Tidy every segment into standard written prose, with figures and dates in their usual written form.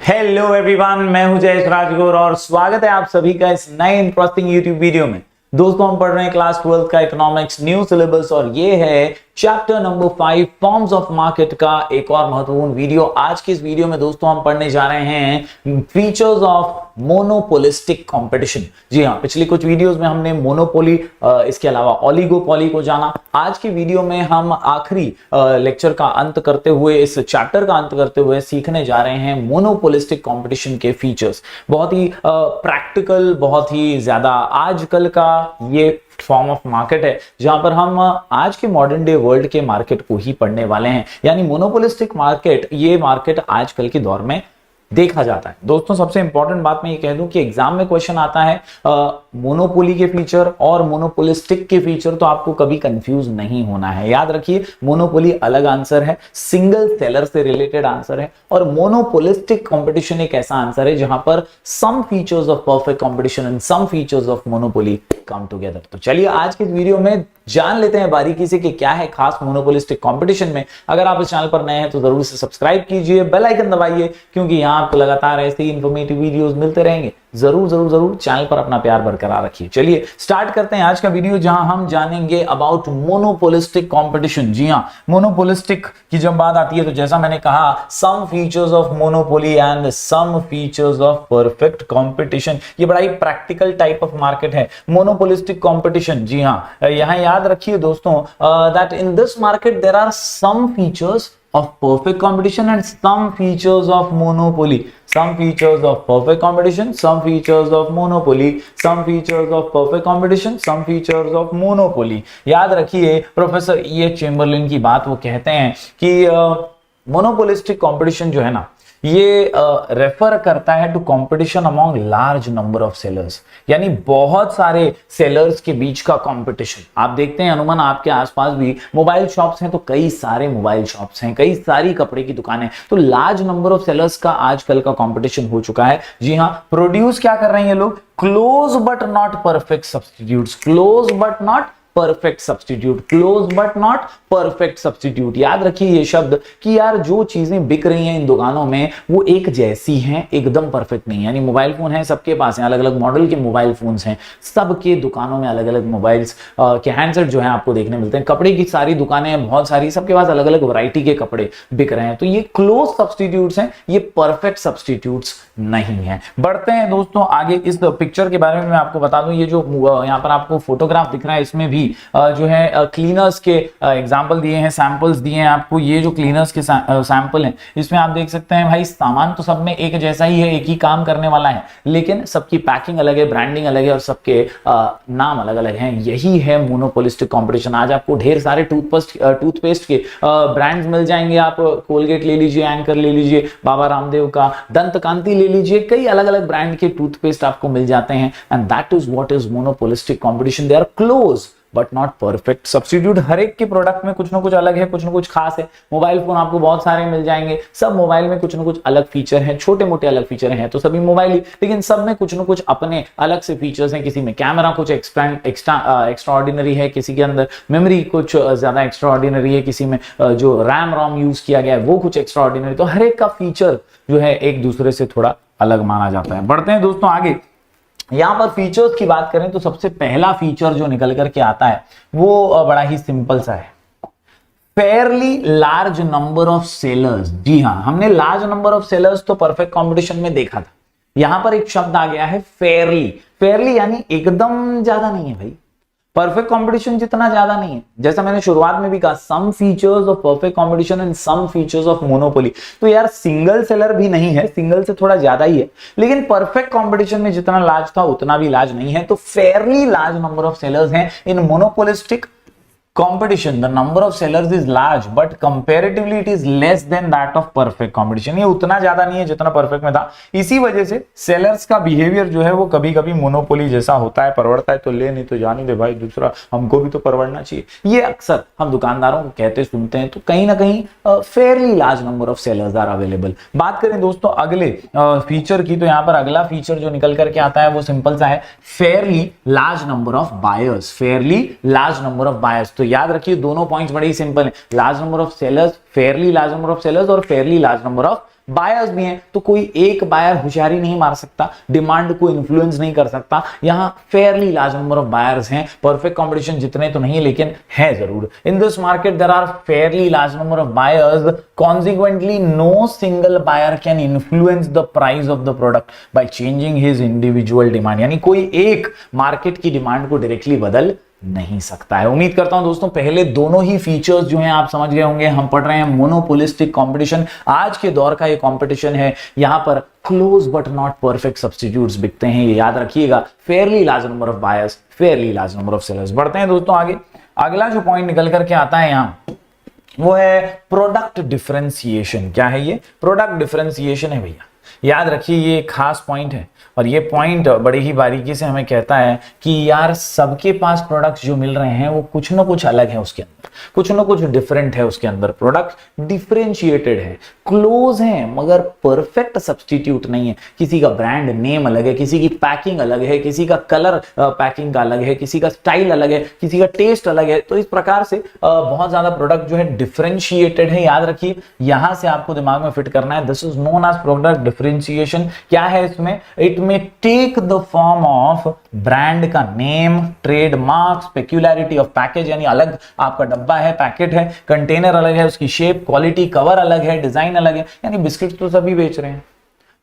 Hello everyone, मैं हूं जयेश राजगौर और स्वागत है आप सभी का इस नए इंटरेस्टिंग यूट्यूब वीडियो में। दोस्तों, हम पढ़ रहे हैं क्लास 12 का इकोनॉमिक्स न्यू सिलेबस और ये है chapter number 5 forms of market का एक और महत्वपूर्ण वीडियो। आज के इस वीडियो में दोस्तों हम पढ़ने जा रहे हैं फीचर्स ऑफ मोनोपोलिस्टिक कंपटीशन। जी हाँ, पिछली कुछ वीडियोस में हमने मोनोपोली इसके अलावा ओलिगोपोली को जाना। आज की वीडियो में हम आखिरी लेक्चर का अंत करते हुए, इस चैप्टर का अंत करते हुए सीखने जा रहे हैं मोनोपोलिस्टिक कंपटीशन के फीचर्स। बहुत ही प्रैक्टिकल, बहुत ही ज्यादा आजकल का ये फॉर्म ऑफ मार्केट है जहां पर हम आज के मॉडर्न डे वर्ल्ड के मार्केट को ही पढ़ने वाले हैं। यानी मोनोपोलिस्टिक मार्केट, ये मार्केट आजकल के दौर में देखा जाता है। दोस्तों, सबसे इंपॉर्टेंट बात मैं ये कह दूं कि एग्जाम में क्वेश्चन आता है मोनोपोली के फीचर और मोनोपोलिस्टिक के फीचर, तो आपको कभी कंफ्यूज नहीं होना है। याद रखिए, मोनोपोली अलग आंसर है, सिंगल सेलर से रिलेटेड आंसर है, और मोनोपोलिस्टिक कंपटीशन एक ऐसा आंसर है जहां पर some features of perfect competition and some features of monopoly come together. तो चलिए आज के वीडियो में जान लेते हैं बारीकी से कि क्या है खास मोनोपोलिस्टिक कंपटीशन में। अगर आप इस चैनल पर नए हैं तो जरूर से सब्सक्राइब कीजिए, बेल आइकन दबाइए, क्योंकि यहां आपको लगातार ऐसे ही इंफॉर्मेटिव वीडियोस मिलते रहेंगे। जरूर जरूर जरूर चैनल पर अपना प्यार बरकरार रखिए। चलिए स्टार्ट करते हैं आज का वीडियो, जहां हम जानेंगे अबाउट मोनोपोलिस्टिक कंपटीशन। जी हां, मोनोपोलिस्टिक की जब बात आती है तो जैसा मैंने कहा, some features of monopoly and some features of perfect competition. ये बड़ा ही प्रैक्टिकल टाइप ऑफ मार्केट है मोनोपोलिस्टिक कंपटीशन। जी हां, यहां याद रखिए दोस्तों that in this market there are some features of perfect competition and some features of monopoly, some features of perfect competition, some features of monopoly, some features of perfect competition, some features of monopoly। याद रखिए, professor E.H. Chamberlin की बात वो कहते हैं कि monopolistic competition जो है ना, ये रेफर करता है to competition among large number of sellers. यानी बहुत सारे सेलर्स के बीच का कंपटीशन। आप देखते हैं अनुमान आपके आसपास भी मोबाइल शॉप्स हैं, तो कई सारे मोबाइल शॉप्स हैं, कई सारी कपड़े की दुकानें, तो लार्ज नंबर ऑफ सेलर्स का आजकल का कंपटीशन हो चुका है। जी हां, प्रोड्यूस क्या कर रहे हैं ये लोग? Close but not perfect substitutes, close but not perfect substitute, close but not perfect substitute. याद रखिए ये शब्द कि यार जो चीजें बिक रही हैं इन दुकानों में वो एक जैसी हैं, एकदम परफेक्ट नहीं है। यानी मोबाइल फोन है, सबके पास हैं, अलग अलग मॉडल के मोबाइल फोन्स हैं, सबके दुकानों में अलग अलग मोबाइल्स के हैंडसेट जो है आपको देखने मिलते हैं। कपड़े की सारी दुकानें हैं, बहुत सारी, सबके पास अलग अलग वैरायटी के कपड़े बिक रहे हैं। तो ये क्लोज सब्स्टिट्यूट्स हैं, ये परफेक्ट सब्स्टिट्यूट्स नहीं है। बढ़ते हैं दोस्तों आगे। इस पिक्चर के बारे में मैं आपको बता दूं, ये जो यहाँ पर आपको फोटोग्राफ दिख रहा है, इसमें भी जो है क्लीनर्स के एग्जांपल दिए हैं, सैंपल्स दिए हैं आपको। ये जो क्लीनर्स के सैंपल हैं, इसमें आप देख सकते हैं भाई, सामान तो सब में एक जैसा ही है, एक ही काम करने वाला है, लेकिन सबकी पैकिंग अलग है, ब्रांडिंग अलग है और सबके नाम अलग अलग हैं। यही है मोनोपोलिस्टिक कंपटीशन। आज आपको ढेर सारे टूथपेस्ट के ब्रांड्स मिल जाएंगे। आप कोलगेट ले लीजिए, एंकर ले लीजिए, बाबा रामदेव का, दंतकांति ले लीजिए, कई अलग अलग ब्रांड के टूथपेस्ट आपको मिल जाते हैं। And that is what is monopolistic competition. They are close but not perfect substitute. हर एक के प्रोडक्ट में कुछ ना कुछ अलग है, कुछ ना कुछ खास है। मोबाइल फोन आपको बहुत सारे मिल जाएंगे, सब मोबाइल में कुछ ना कुछ अलग फीचर हैं, छोटे मोटे अलग फीचर हैं तो सभी मोबाइल ही, लेकिन सब में कुछ ना कुछ अपने अलग से फीचर्स हैं। किसी में कैमरा कुछ एक्स्ट्रा ऑर्डिनरी है, किसी के अंदर मेमोरी कुछ ज्यादा एक्स्ट्रा ऑर्डिनरी है, किसी में जो रैम रोम यूज किया गया है वो कुछ एक्स्ट्रा ऑर्डिनरी। तो हर एक का फीचर जो है एक दूसरे से थोड़ा अलग माना जाता है। बढ़ते हैं दोस्तों आगे। यहां पर फीचर्स की बात करें तो सबसे पहला फीचर जो निकल करके आता है वो बड़ा ही सिंपल सा है, fairly large number of sellers. जी हां, हमने लार्ज नंबर ऑफ सेलर्स तो परफेक्ट कंपटीशन में देखा था। यहां पर एक शब्द आ गया है फेयरली। फेयरली यानी एकदम ज्यादा नहीं है भाई, परफेक्ट कंपटीशन जितना ज्यादा नहीं है। जैसा मैंने शुरुआत में भी कहा, some features of perfect competition and some features of monopoly. तो यार सिंगल सेलर भी नहीं है, सिंगल से थोड़ा ज्यादा ही है, लेकिन परफेक्ट कंपटीशन में जितना लार्ज था उतना भी लार्ज नहीं है। तो Fairlie large number of sellers हैं in monopolistic competition. The number of sellers is large but comparatively it is less than that of perfect competition. ये उतना ज्यादा नहीं है जितना परफेक्ट में था। इसी वजह से सेलर्स का बिहेवियर जो है वो कभी कभी मोनोपोली जैसा होता है, परवड़ता है तो ले, नहीं तो जाने दे भाई, दूसरा हमको भी तो परवड़ना चाहिए। ये अक्सर हम दुकानदारों को कहते सुनते हैं। तो कहीं ना कहीं fairly large number of sellers are available. बात करें दोस्तों अगले फीचर की, तो यहाँ पर अगला फीचर जो निकल करके आता है वो सिंपल सा है, fairly large number of buyers. Fairly large number of buyers. तो याद रखिए दोनों पॉइंट्स बड़े ही सिंपल हैं, large number of sellers, fairly large number of sellers और fairly large number of buyers भी हैं। तो कोई एक बायर होशियारी नहीं मार सकता, डिमांड को इन्फ्लुएंस नहीं कर सकता। यहां fairly large number of buyers हैं, परफेक्ट कंपटीशन जितने तो नहीं लेकिन है जरूर। In this market there are fairly large number of buyers, consequently no single buyer can influence the price of the product by changing his individual demand, यानी कोई एक मार्केट की डिमांड को डायरेक्टली बदल नहीं सकता है। उम्मीद करता हूं दोस्तों पहले दोनों ही फीचर्स जो हैं आप समझ गए होंगे। हम पढ़ रहे हैं मोनोपोलिस्टिक कंपटीशन, आज के दौर का ये कंपटीशन है, यहां पर close but not perfect substitutes बिकते हैं, ये याद रखिएगा। Fairlie large number of buyers, fairly large number of sellers. बढ़ते हैं दोस्तों आगे। अगला जो पॉइंट निकल करके आता है यहां वो है प्रोडक्ट डिफरेंशिएशन। क्या है ये? प्रोडक्ट डिफरेंशिएशन है भैया। याद रखिए ये खास पॉइंट है और ये पॉइंट बड़ी ही बारीकी से हमें कहता है कि यार सबके पास प्रोडक्ट्स जो मिल रहे हैं वो कुछ ना कुछ अलग है, उसके अंदर कुछ ना कुछ डिफरेंट है, उसके अंदर प्रोडक्ट डिफरेंशिएटेड है, क्लोज है मगर परफेक्ट सब्स्टिट्यूट नहीं है। किसी का ब्रांड नेम अलग है, किसी की पैकिंग अलग है, किसी का कलर पैकिंग का अलग है, किसी का स्टाइल अलग है, किसी का टेस्ट अलग है। तो इस प्रकार से बहुत ज्यादा प्रोडक्ट जो है डिफरेंशिएटेड है। याद रखिए यहां से आपको दिमाग में फिट करना है, this is known as product differentiation. क्या है इसमें? It may take the form of brand का name, trademarks, peculiarity of package, यानी अलग आपका डब्बा है, पैकेट है, कंटेनर अलग है, उसकी शेप, क्वालिटी, कवर अलग है, डिजाइन अलग है। यानी बिस्किट तो सभी बेच रहे हैं,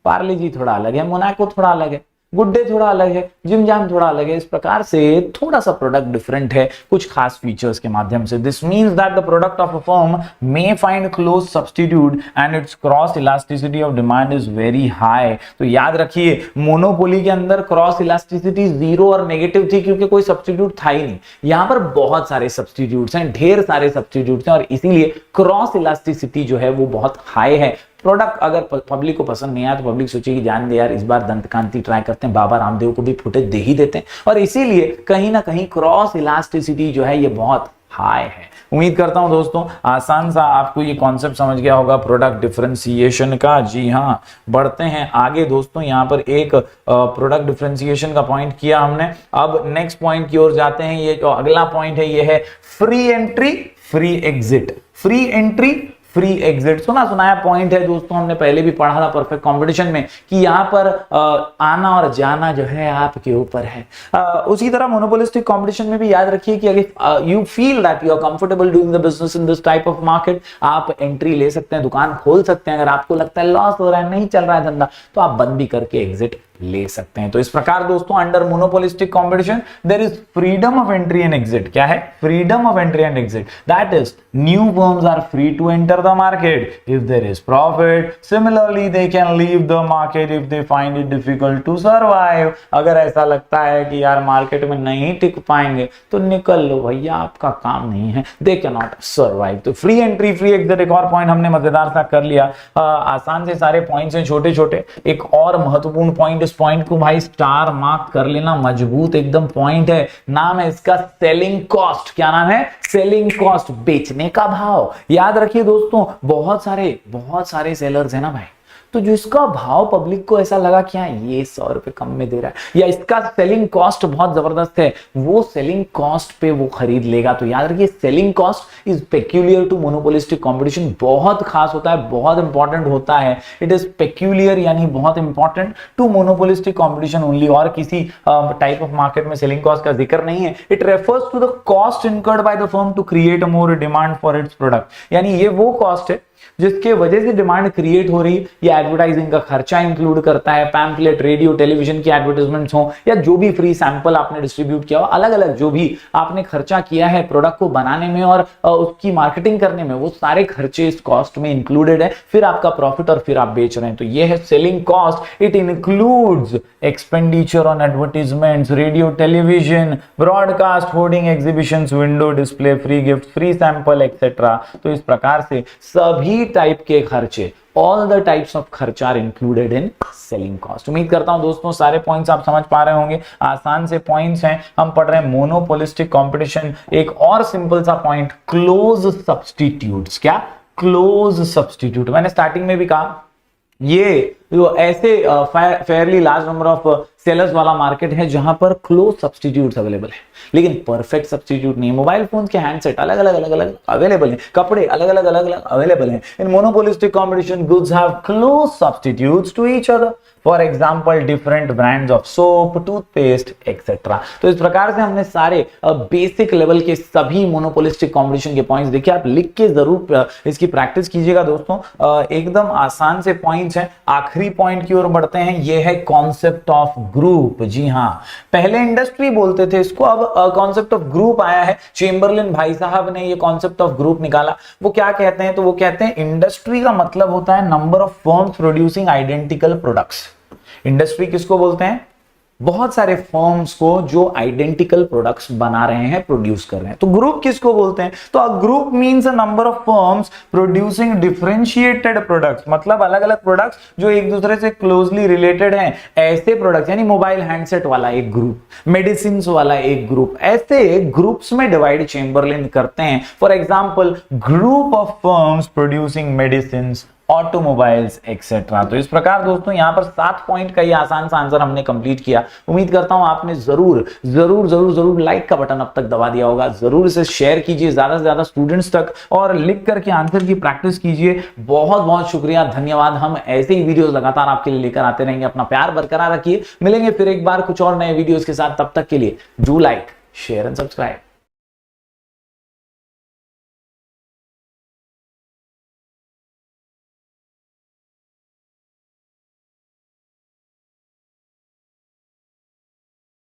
पार्ले जी थोड़ा अलग है, मोनाको थोड़ा अलग है, गुड डे थोड़ा अलग है, जिम जाम थोड़ा अलग है। इस प्रकार से थोड़ा सा प्रोडक्ट डिफरेंट है कुछ खास फीचर्स के माध्यम से। This means that the product of a firm may find close substitute and it's cross elasticity of demand is very high. तो याद रखिए मोनोपोली के अंदर क्रॉस इलास्टिसिटी जीरो और नेगेटिव थी क्योंकि कोई सब्स्टिट्यूट था ही नहीं। यहां पर बहुत सारे सब्स्टिट्यूट्स हैं, ढेर सारे सब्स्टिट्यूट्स हैं और इसीलिए क्रॉस इलास्टिसिटी जो है वो बहुत हाई है। प्रोडक्ट अगर पब्लिक को पसंद नहीं आया तो पब्लिक सोचेगी जान दे यार, इस बार दंतकांति ट्राई करते हैं, बाबा रामदेव को भी फुटेज दे ही देते हैं। और इसीलिए कहीं ना कहीं क्रॉस इलास्टिसिटी जो है ये बहुत हाई है। उम्मीद करता हूं दोस्तों आसान सा आपको ये कॉन्सेप्ट समझ गया होगा प्रोडक्ट डिफरेंशिएशन का। जी हाँ, बढ़ते हैं आगे दोस्तों। यहां पर एक प्रोडक्ट डिफरेंशिएशन का पॉइंट किया हमने, अब नेक्स्ट पॉइंट की ओर जाते हैं। ये जो अगला पॉइंट है ये है free entry free exit. Free entry free exit सुना सुनाया पॉइंट है दोस्तों, हमने पहले भी पढ़ा था परफेक्ट कंपटीशन में कि यहां पर आना और जाना जो है आपके ऊपर है। उसी तरह मोनोपोलिस्टिक कंपटीशन में भी याद रखिए कि अगर you feel that you are comfortable doing the business in this type of market, आप एंट्री ले सकते हैं, दुकान खोल सकते हैं। अगर आपको लगता है लॉस हो रहा है, नहीं चल रहा है धंधा, तो आप बंद भी करके एग्जिट ले सकते हैं। तो इस प्रकार दोस्तों under monopolistic competition there is freedom of entry and exit. क्या है? Freedom of entry and exit. That is new firms are free to enter the market if there is profit, similarly they can leave the market if they find it difficult to survive. अगर ऐसा लगता है कि यार market में नहीं टिक पाएंगे तो निकल लो भैया, आपका काम नहीं है, दे कैन नॉट सर्वाइव। तो फ्री एंट्री फ्री एग्जिट एक और पॉइंट हमने मजेदार सा कर लिया। आसान से सारे पॉइंट्स हैं छोटे छोटे। एक और महत्वपूर्ण पॉइंट, पॉइंट को भाई स्टार मार्क कर लेना, मजबूत एकदम पॉइंट है। नाम है इसका सेलिंग कॉस्ट। क्या नाम है? सेलिंग कॉस्ट, बेचने का भाव। याद रखिए दोस्तों बहुत सारे सेलर्स है ना भाई, तो जो इसका भाव पब्लिक को ऐसा लगा कि हाँ ये 100 रुपए कम में दे रहा है या इसका सेलिंग कॉस्ट बहुत जबरदस्त है, वो सेलिंग कॉस्ट पे वो खरीद लेगा। तो याद रखिए selling cost is peculiar to monopolistic competition, बहुत खास होता है, बहुत इंपॉर्टेंट होता है। इट इज पेक्यूलियर यानी बहुत important to monopolistic competition only, और किसी टाइप ऑफ मार्केट में सेलिंग कॉस्ट का जिक्र नहीं है। It refers to the cost incurred by the firm to create a more demand for its product, यानी ये वो कॉस्ट है जिसके वजह से डिमांड क्रिएट हो रही। ये एडवर्टाइजिंग का खर्चा इंक्लूड करता है, पैम्फलेट, रेडियो, टेलीविजन की एडवर्टाइजमेंट्स हो या जो भी फ्री सैंपल आपने डिस्ट्रीब्यूट किया हो, अलग अलग जो भी आपने खर्चा किया है प्रोडक्ट को बनाने में और उसकी मार्केटिंग करने में, वो सारे खर्चे इस कॉस्ट में इंक्लूडेड है। फिर आपका प्रॉफिट और फिर आप बेच रहे हैं। तो ये है selling cost. It includes expenditure on advertisements, radio, television, broadcast, hoarding, exhibitions, window display, free gift, free sample etcetera. तो इस प्रकार से सभी टाइप के खर्चे, ऑल द टाइप्स ऑफ खर्चा are included in selling cost. उम्मीद करता हूं दोस्तों सारे पॉइंट्स आप समझ पा रहे होंगे। आसान से पॉइंट्स हैं, हम पढ़ रहे हैं मोनोपोलिस्टिक कंपटीशन। एक और सिंपल सा पॉइंट, क्लोज सब्स्टिट्यूट्स। क्या? Close substitute. मैंने स्टार्टिंग में भी कहा ये जो ऐसे Fairlie large number of sellers वाला मार्केट है जहां पर क्लोज सब्स्टिट्यूट्स अवेलेबल है, लेकिन परफेक्ट सब्स्टिट्यूट नहीं है। मोबाइल फोन के हैंडसेट अलग अलग अवेलेबल हैं, कपड़े अलग अलग अवेलेबल हैं। In monopolistic competition goods have close substitutes to each other, for example different brands of soap, toothpaste etcetera. तो इस प्रकार से हमने सारे बेसिक लेवल के सभी मोनोपोलिस्टिक कंपटीशन के पॉइंट्स देखे। आप लिख के जरूर इसकी प्रैक्टिस कीजिएगा दोस्तों, एकदम आसान से पॉइंट्स हैं। आखिरी पॉइंट की ओर बढ़ते हैं, ये है कॉन्सेप्ट ऑफ ग्रुप। जी हाँ, पहले इंडस्ट्री बोलते थे इसको, अब कॉन्सेप्ट ऑफ ग्रुप आया है। चेम्बरलिन भाई साहब ने ये कॉन्सेप्ट ऑफ ग्रुप निकाला। वो क्या कहते हैं, तो वो कहते हैं इंडस्ट्री का मतलब होता है number of firms producing identical products. Industry किसको बोलते हैं, बहुत सारे फर्म्स को जो आइडेंटिकल प्रोडक्ट्स बना रहे हैं, प्रोड्यूस कर रहे हैं। तो ग्रुप किसको बोलते हैं, तो a group means a number of firms producing differentiated products, मतलब अलग अलग प्रोडक्ट्स जो एक दूसरे से क्लोजली रिलेटेड हैं, ऐसे प्रोडक्ट्स। यानी मोबाइल हैंडसेट वाला एक ग्रुप, मेडिसिन वाला एक ग्रुप, ऐसे ग्रुप्स में डिवाइड चेम्बरलिन करते हैं। For example group of firms producing medicine, automobiles etcetera. तो इस प्रकार दोस्तों यहां पर 7 पॉइंट का ये आसान सा आंसर हमने कंप्लीट किया। उम्मीद करता हूं आपने जरूर जरूर जरूर जरूर लाइक का बटन अब तक दबा दिया होगा। जरूर इसे शेयर कीजिए ज्यादा से ज्यादा स्टूडेंट्स तक और लिख करके आंसर की प्रैक्टिस कीजिए। बहुत बहुत शुक्रिया, धन्यवाद। हम ऐसे ही वीडियोस लगातार आपके लिए लेकर आते रहेंगे। अपना प्यार बरकरार रखिए। मिलेंगे फिर एक बार कुछ और नए वीडियोस के साथ। तब तक के लिए do like, share and subscribe.